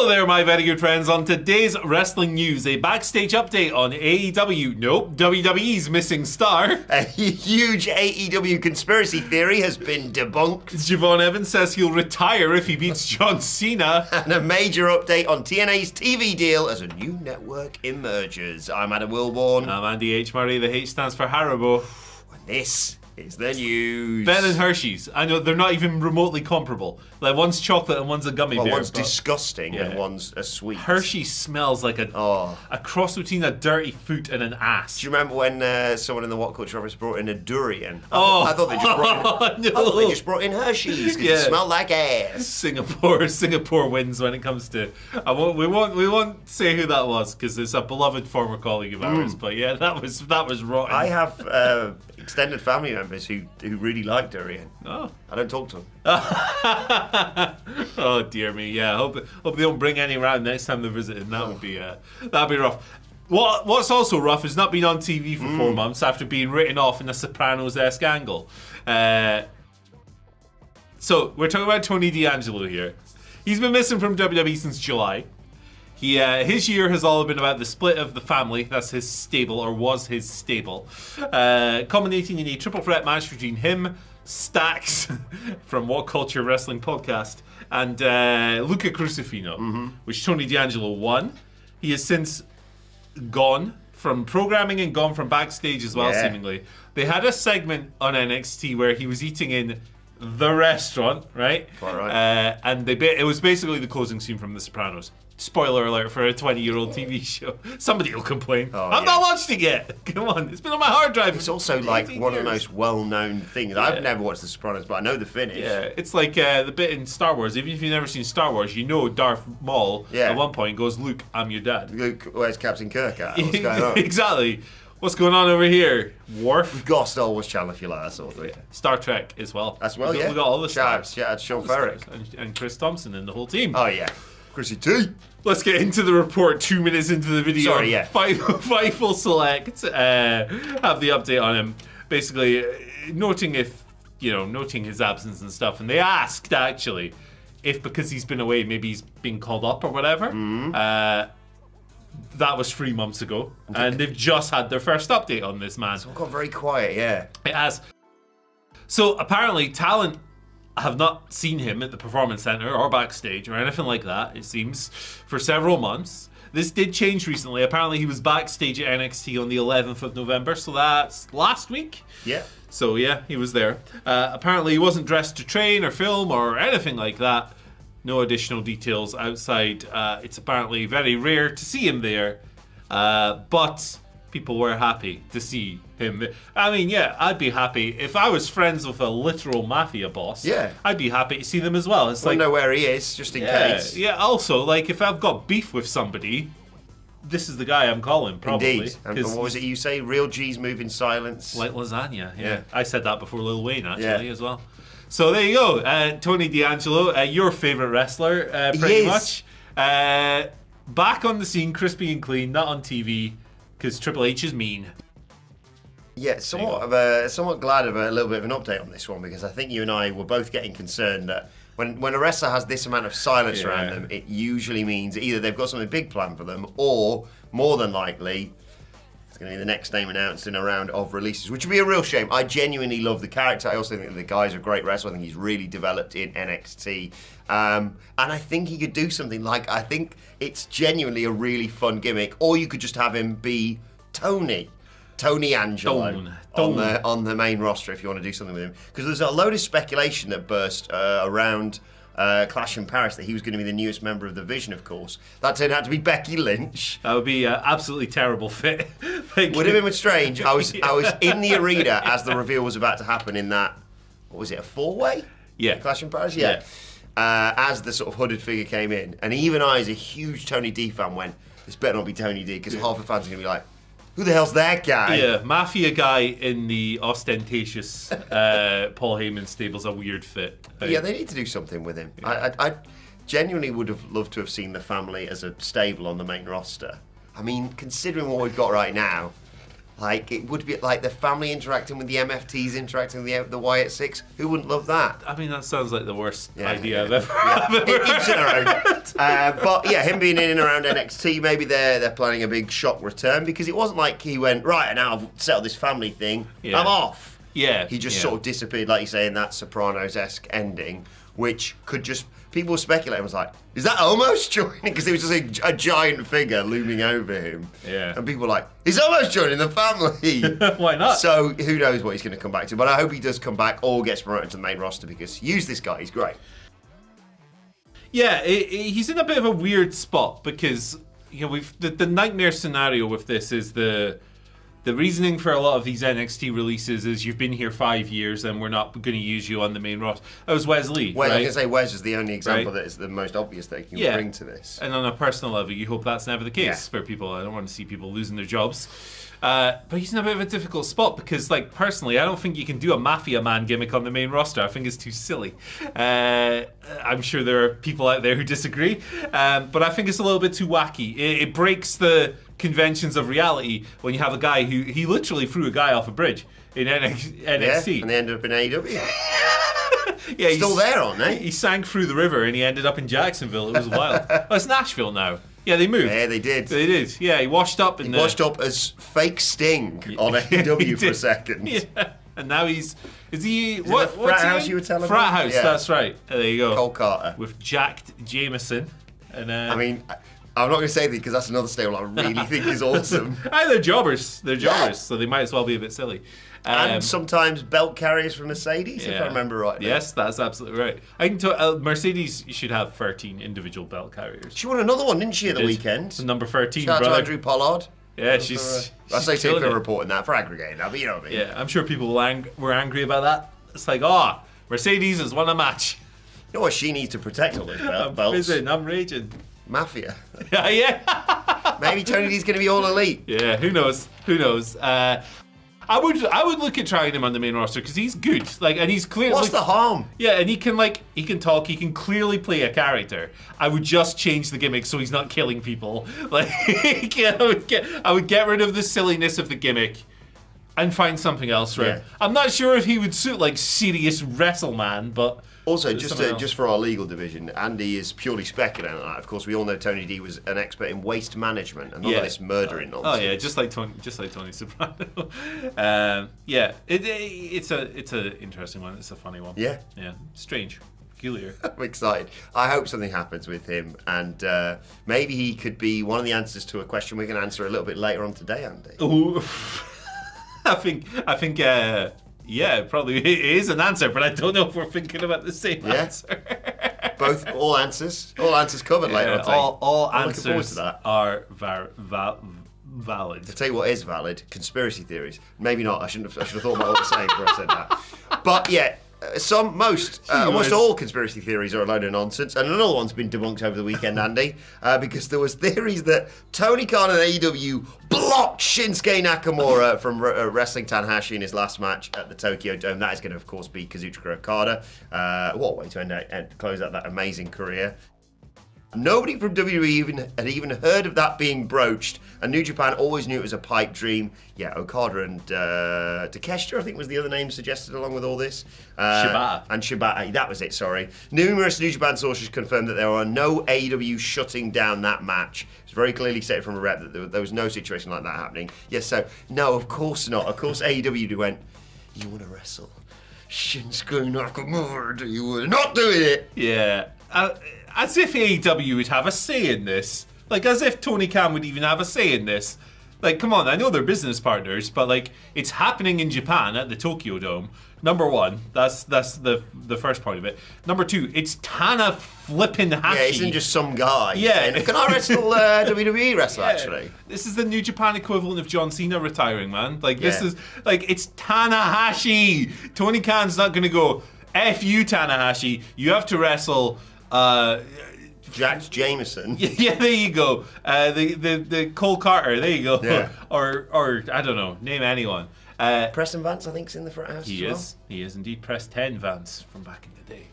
Hello there, my very good friends. On today's wrestling news, a backstage update on AEW. Nope, WWE's missing star. A huge AEW conspiracy theory has been debunked. Javon Evans says he'll retire if he beats John Cena. And a major update on TNA's TV deal as a new network emerges. I'm Adam Wilborn. I'm Andy H. Murray. The H stands for Haribo. And this is the news. Ben and Hershey's. I know they're not even remotely comparable. Like, one's chocolate and one's a gummy bear. One's disgusting and one's a sweet. Hershey smells like a cross between a dirty foot and an ass. Do you remember when someone in the WhatCulture office brought in a durian? I thought they just brought in, no. I thought they just brought in Hershey's because it smelled like ass. Singapore wins when it comes to. We won't say who that was because it's a beloved former colleague of ours. But yeah, that was rotten. I have extended family members who really like durian. Oh. I don't talk to them. Oh dear me, yeah. Hope they don't bring any around next time they're visiting. That'd be rough. What's also rough is not being on TV for 4 months after being written off in a Sopranos-esque angle. So we're talking about Tony D'Angelo here. He's been missing from WWE since July. His year has all been about the split of the family. That's his stable, or was his stable, culminating in a triple threat match between him, Stax from WhatCulture Wrestling Podcast, and Luca Crucifino, which Tony D'Angelo won. He has since gone from programming and gone from backstage as well, seemingly. They had a segment on NXT where he was eating in the restaurant, right? Quite right. And it was basically the closing scene from The Sopranos. Spoiler alert for a 20-year-old TV show. Somebody will complain. I've not watched it yet. Come on, it's been on my hard drive. It's also like one of the most well-known things. I've never watched The Sopranos, but I know the finish. Yeah, it's like the bit in Star Wars. Even if you've never seen Star Wars, you know Darth Maul at one point goes, "Luke, I'm your dad." Luke, where's Captain Kirk at? What's going on? Exactly. What's going on over here? Worf. We've got a Star Wars channel if you like that sort of thing. Star Trek as well. As well, we got all the stars. Shout out to Sean Ferrick. And Chris Thompson and the whole team. Oh, yeah. Chrissy T. Let's get into the report 2 minutes into the video. Sorry, yeah. Fightful Select have the update on him. Basically, noting his absence and stuff. And they asked, actually, if because he's been away, maybe he's been called up or whatever. That was 3 months ago. And they've just had their first update on this man. It's all got very quiet, yeah. It has. So, apparently, talent have not seen him at the Performance Center or backstage or anything like that, it seems, for several months. This did change recently. Apparently he was backstage at NXT on the 11th of November, so that's last week. Yeah. So yeah, he was there. Apparently he wasn't dressed to train or film or anything like that. No additional details outside. It's apparently very rare to see him there, but people were happy to see him. I mean, yeah, I'd be happy if I was friends with a literal mafia boss. Yeah, I'd be happy to see them as well. It's like know where he is, just in case. Yeah. Also, like if I've got beef with somebody, this is the guy I'm calling. Probably. Indeed. And what was it you say? Real G's move in silence, like lasagna. Yeah. I said that before Lil Wayne actually as well. So there you go, Tony D'Angelo, your favorite wrestler, pretty much. Back on the scene, crispy and clean, not on TV. Because Triple H is mean. Yeah, somewhat glad of a little bit of an update on this one, because I think you and I were both getting concerned that when a wrestler has this amount of silence around them, it usually means either they've got something big planned for them, or more than likely, it's going to be the next name announced in a round of releases, which would be a real shame. I genuinely love the character. I also think the guy's a great wrestler. I think he's really developed in NXT. And I think he could do something I think it's genuinely a really fun gimmick. Or you could just have him be Tony Angelo on the main roster if you want to do something with him. Because there's a load of speculation that burst around Clash in Paris that he was going to be the newest member of the Vision, of course. That turned out to be Becky Lynch. That would be an absolutely terrible fit. Would have been strange. I was in the arena as the reveal was about to happen in that, what was it, a 4-way? Yeah. Clash in Paris? Yeah. As the sort of hooded figure came in. And even I, as a huge Tony D fan, went, this better not be Tony D, because half the fans are going to be like, who the hell's that guy? Yeah, mafia guy in the ostentatious Paul Heyman stable's a weird fit. Yeah, they need to do something with him. Yeah. I genuinely would have loved to have seen the family as a stable on the main roster. I mean, considering what we've got right now, Like, it would be like the family interacting with the MFTs, interacting with the Wyatt Six. Who wouldn't love that? I mean, that sounds like the worst idea I've ever heard. Each in their own. But yeah, him being in and around NXT, maybe they're planning a big shock return, because it wasn't like he went, right, now I've settled this family thing, I'm off. Yeah. He just sort of disappeared, like you say, in that Sopranos-esque ending, which could just... People were speculating, was like, is that almost joining? Because it was just a giant figure looming over him. Yeah. And people were like, he's almost joining the family. Why not? So who knows what he's going to come back to. But I hope he does come back or gets promoted to the main roster, because use this guy, he's great. Yeah, he's in a bit of a weird spot, because we've the nightmare scenario with this is the reasoning for a lot of these NXT releases is you've been here 5 years and we're not going to use you on the main roster. That was Wes Lee, right? I was going to say Wes is the only example that is the most obvious that you can bring to this. And on a personal level, you hope that's never the case for people. I don't want to see people losing their jobs. But he's in a bit of a difficult spot because, like, personally, I don't think you can do a Mafia Man gimmick on the main roster. I think it's too silly. I'm sure there are people out there who disagree. But I think it's a little bit too wacky. It breaks the conventions of reality when you have a guy who he literally threw a guy off a bridge in NXT. Yeah, and they ended up in AEW. Yeah, still there, aren't they? He sank through the river and he ended up in Jacksonville. It was wild. Oh, it's Nashville now. Yeah, they moved. Yeah, they did. They did. Yeah, he washed up. He washed up as fake Sting on AEW for a second. Yeah. And now is he what? Frat House you were telling me? Frat House, that's right. There you go. Cole Carter. With jacked Jameson. And I mean, I'm not going to say that because that's another stable I really think is awesome. They're jobbers. They're jobbers, so they might as well be a bit silly. And sometimes belt carriers from Mercedes, if I remember right. Yes, that's absolutely right. I can tell Mercedes should have 13 individual belt carriers. She won another one, didn't she, at the weekend? So number 13, Shout out to Andrew Pollard. Yeah, she's I say for reporting that, for aggregating that, but you know what I mean. Yeah, I'm sure people were angry about that. It's like, Mercedes has won a match. You know what she needs to protect all those belts? I'm raging. Mafia. Yeah. Maybe Tony D's going to be all elite. Yeah, who knows? I would look at trying him on the main roster because he's good. And he's clearly. What's the harm? Yeah, and he can talk. He can clearly play a character. I would just change the gimmick so he's not killing people. I would get rid of the silliness of the gimmick and find something else. Right? Yeah. I'm not sure if he would suit serious WrestleMan, but. Also, just for our legal division, Andy is purely speculating on that. Of course, we all know Tony D was an expert in waste management and none of this murdering nonsense. Oh yeah, just like Tony Soprano. It's an interesting one. It's a funny one. Yeah, strange, peculiar. I'm excited. I hope something happens with him, and maybe he could be one of the answers to a question we're going to answer a little bit later on today, Andy. Ooh. I think. Yeah, probably it is an answer, but I don't know if we're thinking about the same answer. All answers covered later. All answers are valid. To tell you what is valid, conspiracy theories. Maybe not. I should have thought about what to say before I said that. But yeah. Almost all conspiracy theories are a load of nonsense, and another one's been debunked over the weekend, Andy, because there was theories that Tony Khan and AEW blocked Shinsuke Nakamura from wrestling Tanahashi in his last match at the Tokyo Dome. That is going to, of course, be Kazuchika Okada. What a way to close out that amazing career. Nobody from WWE had even heard of that being broached, and New Japan always knew it was a pipe dream. Yeah, Okada and Takeshita, I think was the other name suggested along with all this. Shibata, that was it, sorry. Numerous New Japan sources confirmed that there are no AEW shutting down that match. It's very clearly stated from a rep that there was no situation like that happening. Yes, so, no, of course not. Of course AEW went, you want to wrestle Shinsuke Nakamura, do you? We're not doing it! Yeah. As if AEW would have a say in this. As if Tony Khan would even have a say in this. Come on, I know they're business partners, but it's happening in Japan at the Tokyo Dome. Number one, that's the first part of it. Number two, it's Tana flippin' Hashi. Yeah, isn't just some guy. Yeah. Saying, can I wrestle WWE wrestler, actually? This is the New Japan equivalent of John Cena retiring, man. This is, it's Tanahashi. Tony Khan's not going to go, F you, Tanahashi. You have to wrestle... Jax Jameson. Yeah, there you go. The Cole Carter. There you go. Yeah. or I don't know. Name anyone. Preston Vance, I think, is in the front house. He is. He is indeed. Preston Vance from back in the day.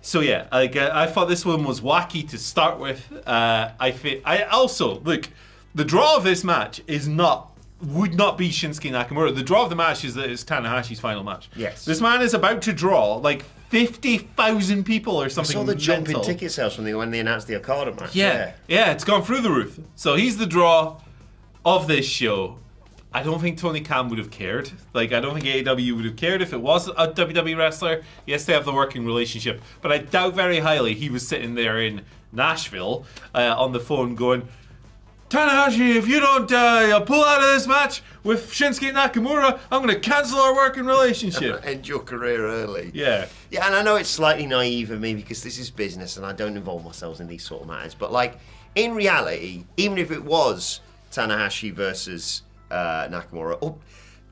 So yeah, I thought this one was wacky to start with. I also look. The draw of this match is not would not be Shinsuke Nakamura. The draw of the match is that it's Tanahashi's final match. Yes. This man is about to draw like 50,000 people or something. I saw the jump in mental. ticket sales when they announced the Okada match. Yeah, it's gone through the roof. So he's the draw of this show. I don't think Tony Khan would have cared. Like, I don't think AEW would have cared if it was a WWE wrestler. Yes, they have the working relationship, but I doubt very highly he was sitting there in Nashville on the phone going, Tanahashi, if you don't pull out of this match with Shinsuke Nakamura, I'm going to cancel our working relationship. End your career early. Yeah. Yeah, and I know it's slightly naive of me because this is business and I don't involve myself in these sort of matters. But, like, in reality, even if it was Tanahashi versus Nakamura,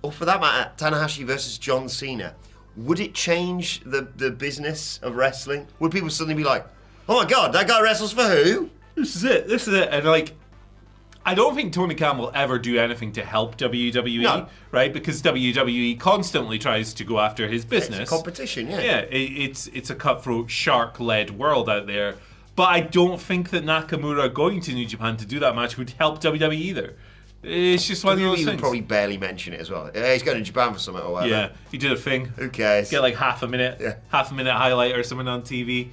or for that matter, Tanahashi versus John Cena, would it change the business of wrestling? Would people suddenly be like, oh my God, that guy wrestles for who? This is it. And, like, I don't think Tony Khan will ever do anything to help WWE, No. right? Because WWE constantly tries to go after his business. It's a competition, yeah. Yeah, it's a cutthroat, shark-led world out there. But I don't think that Nakamura going to New Japan to do that match would help WWE either. It's just one of those WWE would things. probably barely mention it as well. He's going to Japan for something or whatever. Yeah, he did a thing. Who cares? Get like half a minute highlight or something on TV.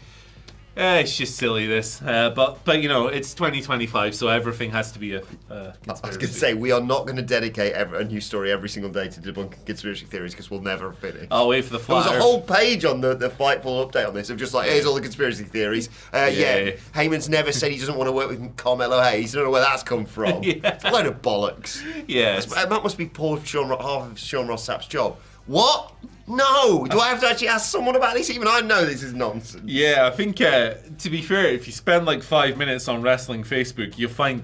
It's just silly, this. But you know, it's 2025, so everything has to be a conspiracy. I was going to say, we are not going to dedicate a new story every single day to debunking conspiracy theories because we'll never finish. I'll wait for the There was flat a Earth. whole page on the Fightful update on this of just like, here's all the conspiracy theories. Heyman's never said he doesn't want to work with Carmelo Hayes. I don't know where that's come from. It's a load of bollocks. Yeah. That must be half of Sean Ross Sapp's job. What? No! Do I have to actually ask someone about this? Even I know this is nonsense. Yeah, I think, to be fair, if you spend like 5 minutes on wrestling Facebook, you'll find,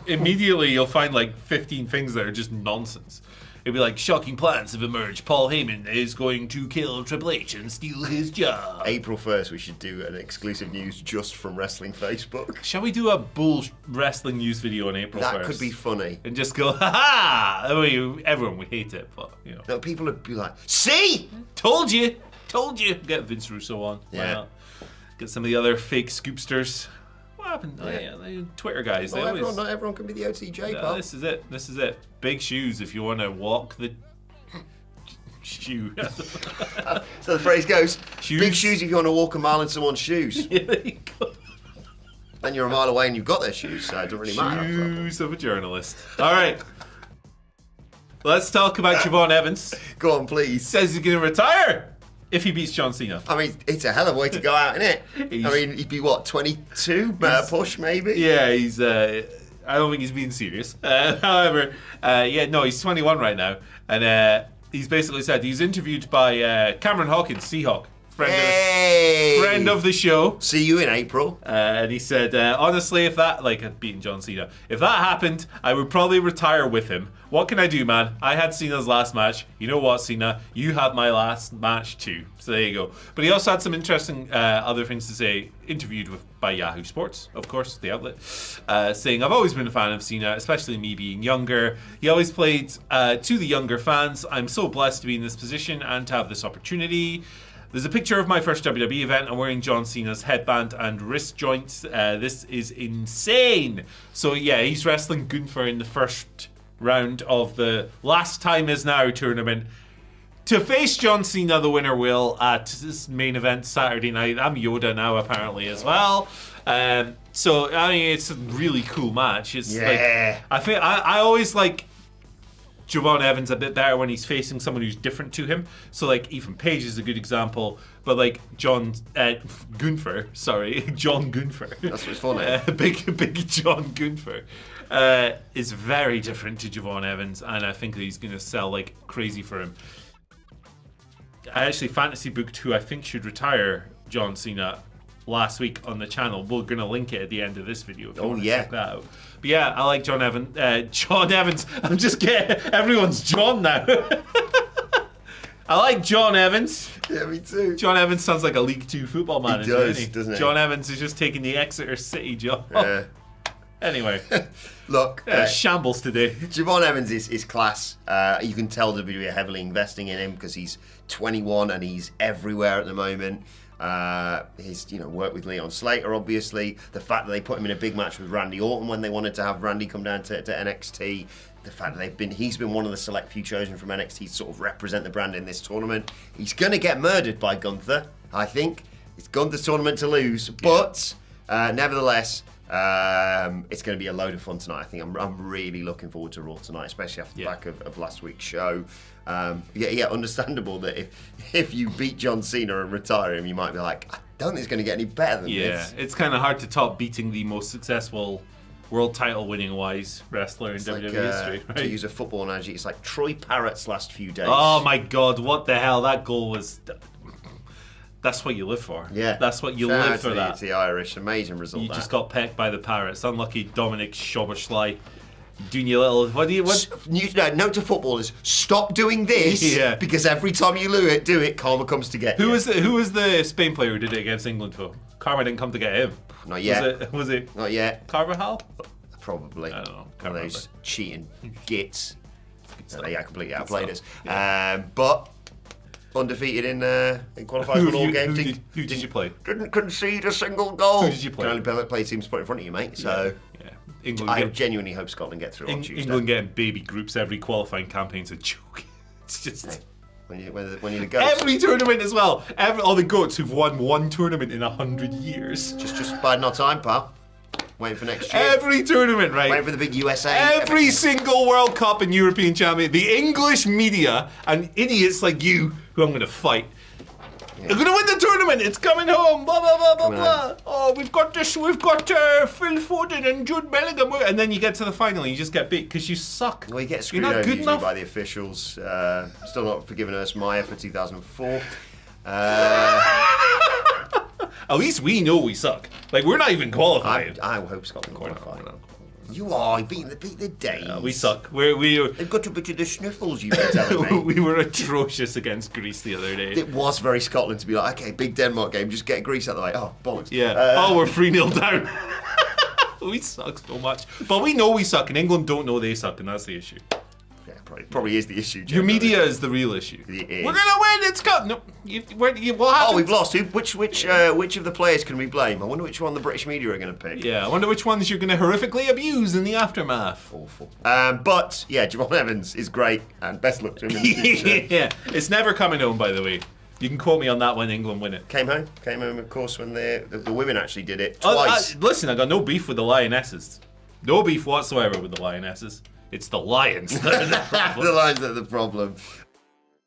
you'll find like 15 things that are just nonsense. It'd be like, shocking plans have emerged. Paul Heyman is going to kill Triple H and steal his job. April 1st, we should do an exclusive news just from Wrestling Facebook. Shall we do a bull wrestling news video on April 1st? That could be funny. And just go, ha-ha! I mean, everyone would hate it, but, you know. No, people would be like, see? Told you! Get Vince Russo on. Why Yeah. not? Get some of the other fake scoopsters. What happened? The Twitter guys. Not everyone can be the OTJ, pal. This is it. Big shoes if you want to walk the shoe. So the phrase goes, Shoes. big shoes if you want to walk a mile in someone's shoes. Yeah, there you go. Then you're a mile away and you've got their shoes, so it doesn't really matter. Shoes of a journalist. All right. Let's talk about Javon Evans. Go on, please. Says he's going to retire if he beats John Cena. I mean, it's a hell of a way to go out, isn't it? I mean, he'd be, what, 22? Better push, maybe? Yeah, he's... I don't think he's being serious. However, he's 21 right now. And he's basically said he's interviewed by Cameron Hawkins, Seahawk. Friend of the show. See you in April. And he said, honestly, if that, like beating John Cena, if that happened, I would probably retire with him. What can I do, man? I had Cena's last match. You know what, Cena? You have my last match too. So there you go. But he also had some interesting other things to say, interviewed by Yahoo Sports, of course, the outlet, saying, I've always been a fan of Cena, especially me being younger. He always played to the younger fans. I'm so blessed to be in this position and to have this opportunity. There's a picture of my first WWE event. I'm wearing John Cena's headband and wrist joints. This is insane. So yeah, he's wrestling Gunther in the first round of the Last Time Is Now tournament to face John Cena. The winner will at this main event Saturday night. I'm Yoda now apparently as well. So I mean, it's a really cool match. It's like I always like Javon Evans a bit better when he's facing someone who's different to him. So like Ethan Page is a good example, but like John Gunther. That's what's funny. Big John Gunther is very different to Javon Evans, and I think that he's going to sell like crazy for him. I actually fantasy booked who I think should retire John Cena last week on the channel. We're going to link it at the end of this video if you want to check that out. But yeah, I like John Evans. John Evans. I'm just getting... Everyone's John now. I like John Evans. Yeah, me too. John Evans sounds like a League 2 football manager, doesn't he? John Evans is just taking the Exeter City job. Yeah. Anyway. Look. Shambles today. Javon Evans is class. You can tell WWE are heavily investing in him because he's 21 and he's everywhere at the moment. His work with Leon Slater, obviously. The fact that they put him in a big match with Randy Orton when they wanted to have Randy come down to NXT. The fact that he's been one of the select few chosen from NXT to sort of represent the brand in this tournament. He's going to get murdered by Gunther, I think. It's Gunther's tournament to lose, but nevertheless, it's going to be a load of fun tonight. I think I'm really looking forward to Raw tonight, especially after the back of last week's show. Understandable that if you beat John Cena and retire him, you might be like, I don't think it's going to get any better than this. Yeah, it's kind of hard to top beating the most successful world title winning wise wrestler in WWE history, right? To use a football analogy, it's like Troy Parrott's last few days. Oh my God, what the hell? That goal was... That's what you live for. Yeah. That's what you live for. It's the Irish. Amazing result. You just got pecked by the Parrots. Unlucky Dominic Schoberschlei doing your little... Note to footballers, stop doing this because every time you do it, karma comes to get you. Who was the Spain player who did it against England though? Karma didn't come to get him. Not yet. Was it? Not yet. Carvajal? Probably. I don't know. One of those cheating gits. I completely outplayed us. Yeah. But undefeated in qualifiers for all games. Who did you play? Didn't concede a single goal. Who did you play? Can only play teams put in front of you, mate. So yeah. England I genuinely hope Scotland get through on Tuesday. England getting baby groups every qualifying campaign's a joke. It's just... When you're the goats. Every tournament as well. All the goats who've won one tournament in 100 years. Just biding our time, pal. Waiting for next year. Every tournament, right? Waiting for the big USA. Every single World Cup and European champion. The English media and idiots like you, who I'm going to fight, are going to win the tournament. It's coming home. Blah, blah, blah, blah, blah. Oh, we've got Phil Foden and Jude Bellingham. And then you get to the final and you just get beat because you suck. Well, you get screwed over usually by the officials. Still not forgiving us Maya for 2004. At least we know we suck. Like, we're not even qualified. I hope Scotland qualify. You are beat the Danes. We suck. They've got a bit of the sniffles, you've been telling me. We were atrocious against Greece the other day. It was very Scotland to be like, okay, big Denmark game, just get Greece out of the way. Oh, bollocks. Yeah. We're 3-0 down. We suck so much. But we know we suck, and England don't know they suck, and that's the issue. Yeah, probably is the issue. Your media is the real issue. It is. We're gonna win. It's got no. What happened? We've lost. Which of the players can we blame? I wonder which one the British media are going to pick. Yeah, I wonder which ones you're going to horrifically abuse in the aftermath. Awful. But yeah, Javon Evans is great, and best luck to him in the future. Yeah, it's never coming home, by the way. You can quote me on that when England win it. Came home, of course, when the women actually did it twice. Listen, I got no beef with the Lionesses. No beef whatsoever with the Lionesses. It's the Lions that are the problem. The Lions that are the problem.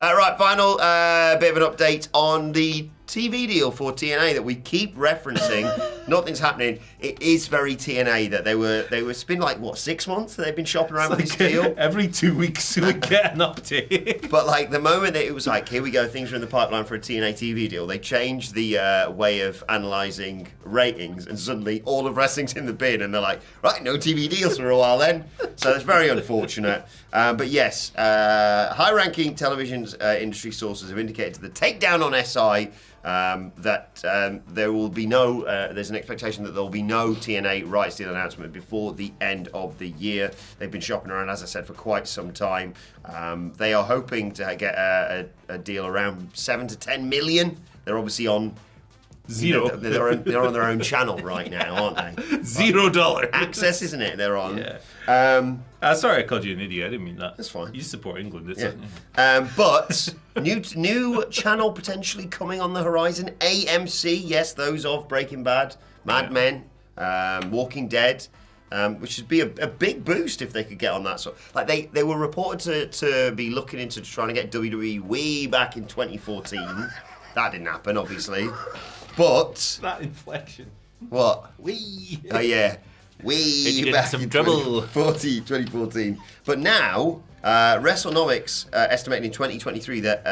Right, final bit of an update on the TV deal for TNA that we keep referencing. Nothing's happening. It is very TNA that it's been like, what, 6 months that they've been shopping around with this deal? Every 2 weeks we get an update. But like the moment that it was like, here we go, things are in the pipeline for a TNA TV deal, they changed the way of analysing ratings, and suddenly all of wrestling's in the bin, and they're like, right, no TV deals for a while then. So it's very unfortunate. But yes, high-ranking television industry sources have indicated to the Takedown on SI that there will be no, there's an expectation that there will be no TNA rights deal announcement before the end of the year. They've been shopping around, as I said, for quite some time. They are hoping to get a deal around 7 to 10 million. They're obviously on zero. They're on their own channel right now, aren't they? $0. Access, isn't it? They're on. Yeah. Sorry, I called you an idiot. I didn't mean that. That's fine. You support England, but new channel potentially coming on the horizon. AMC, yes, those of Breaking Bad, Mad Men, Walking Dead. Which would be a big boost if they could get on that. So, like they were reported to be looking into trying to get WWE way back in 2014. That didn't happen, obviously. But that inflection. What? Wee. Oh yeah. Way back some in trouble. 2014. But now, WrestleNomics estimating in 2023 that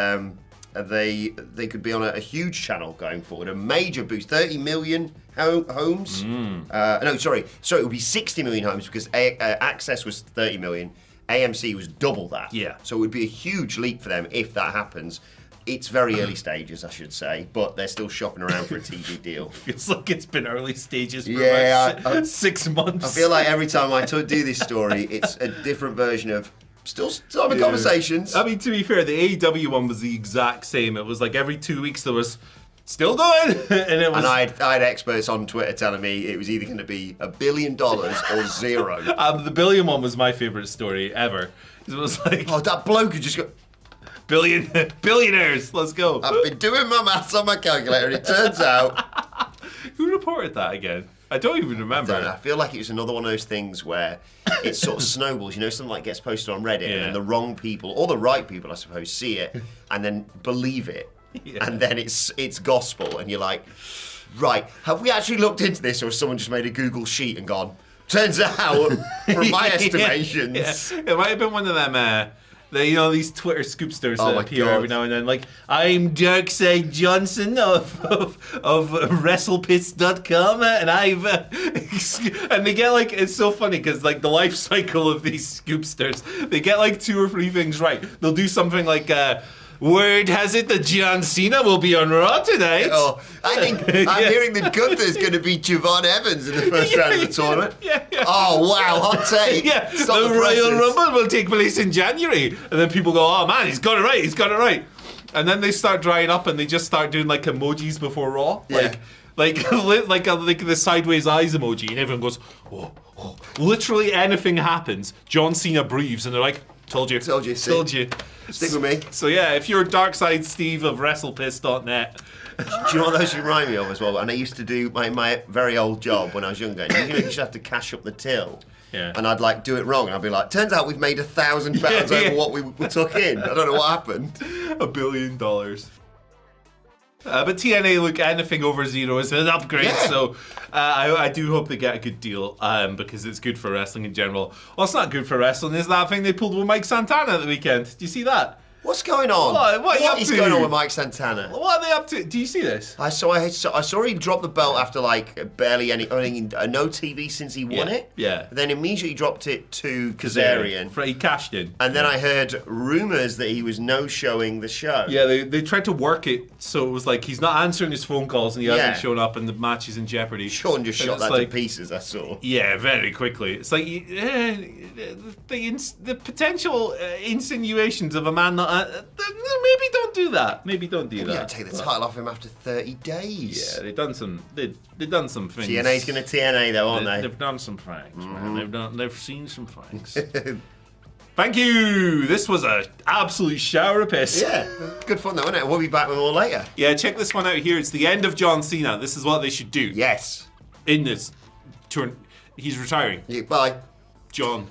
they could be on a huge channel going forward, a major boost, 30 million homes. No, sorry, it would be 60 million homes because Access was 30 million, AMC was double that. Yeah. So it would be a huge leap for them if that happens. It's very early stages, I should say, but they're still shopping around for a TV deal. It's like it's been early stages for about 6 months. I feel like every time I do this story, it's a different version of still having conversations. I mean, to be fair, the AEW one was the exact same. It was like every 2 weeks there was still going. And it was. And I had experts on Twitter telling me it was either going to be $1 billion or zero. The billion one was my favorite story ever. It was like, oh, that bloke who just got billionaires. Let's go. I've been doing my maths on my calculator, and it turns out. Who reported that again? I don't even remember. I feel like it was another one of those things where it sort of snowballs. You know, something like gets posted on Reddit, and then the wrong people, or the right people, I suppose, see it and then believe it, and then it's gospel, and you're like, right, have we actually looked into this, or has someone just made a Google sheet and gone? Turns out, from my estimations, it might have been one of them. These Twitter scoopsters that appear every now and then. Like, I'm Darkside Johnson of WrestlePits.com, and I've and they get like, it's so funny because like the life cycle of these scoopsters, they get like 2 or 3 things right. They'll do something like. Word has it that John Cena will be on Raw tonight. Oh, I'm hearing that Gunther's going to beat Javon Evans in the first round of the tournament. Oh, wow, hot take. The Royal Rumble will take place in January. And then people go, oh man, he's got it right. And then they start drying up and they just start doing like emojis before Raw. Like the sideways eyes emoji. And everyone goes, oh. Literally anything happens. John Cena breathes and they're like, Told you. Stick with me. So yeah, if you're Darkside Steve of WrestlePiss.net. Do you know what those remind me of as well? And I used to do my very old job when I was younger. And you used to have to cash up the till. Yeah. And I'd like do it wrong. And I'd be like, turns out we've made £1,000 over what we took in. I don't know what happened. $1 billion. But TNA, look, anything over zero is an upgrade, so I do hope they get a good deal because it's good for wrestling in general. Well, it's not good for wrestling, is that thing they pulled with Mike Santana at the weekend? Did you see that? What's going on? What is going on with Mike Santana? What are they up to? Do you see this? I saw he dropped the belt after like barely no TV since he won it. Yeah. Then immediately dropped it to Kazarian. He cashed in. And then I heard rumours that he was no-showing the show. Yeah, they tried to work it so it was like he's not answering his phone calls and he hasn't shown up and the match is in jeopardy. Sean just shot that to pieces, I saw. Yeah, very quickly. It's like the potential insinuations of a man not. Maybe don't do that. Maybe don't do that. Yeah, take the title off him after 30 days. Yeah, they've done some things. TNA's going to TNA though, aren't they? They've done some things, man. They've seen some things. Thank you. This was an absolute shower of piss. Yeah, good fun though, isn't it? We'll be back with more later. Yeah, check this one out here. It's the end of John Cena. This is what they should do. Yes. In this turn, he's retiring. Yeah, bye. John.